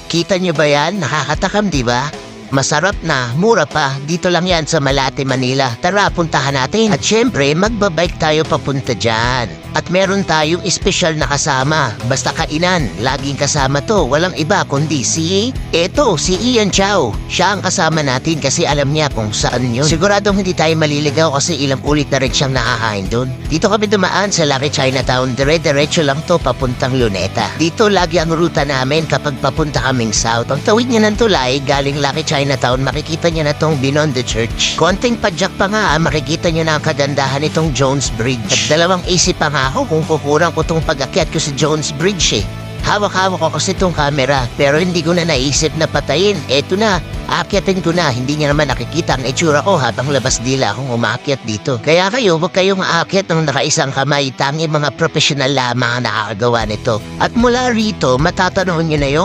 Kita nyo ba yan? Nakakatakam, di ba? Masarap na, mura pa. Dito lang yan sa Malate, Manila. Tara, puntahan natin. At syempre, magbabike tayo papunta dyan. At meron tayong espesyal na kasama. Basta kainan, laging kasama to. Walang iba kundi si Ian Chow. Siya ang kasama natin kasi alam niya kung saan yun. Siguradong hindi tayo maliligaw kasi ilang ulit na rin siyang nakakain dun. Dito kami dumaan sa Lucky Chinatown. Dire-diretso lang to papuntang Luneta. Dito lagi ang ruta namin kapag papunta kaming south. Pag tawid niya ng tulay, galing Lucky Chinatown, makikita niya na tong Binondo Church. Konting padyak pa nga, makikita niyo na ang kagandahan nitong Jones Bridge. At dalawang isip pa nga ako kung kukurang ko tong pag-akyat ko sa Jones Bridge eh. Hawak-hawak ko kasi tong camera pero hindi ko na naisip na patayin. Eto na, aakyatin ko na. Hindi niya naman nakikita ang itsura ko habang labas dila akong umaakyat dito. Kaya kayo, huwag kayong aakyat ng nakaisang kamay. Tangi mga profesional lamang ang nakakagawa nito. At mula rito, matatanong niyo na yung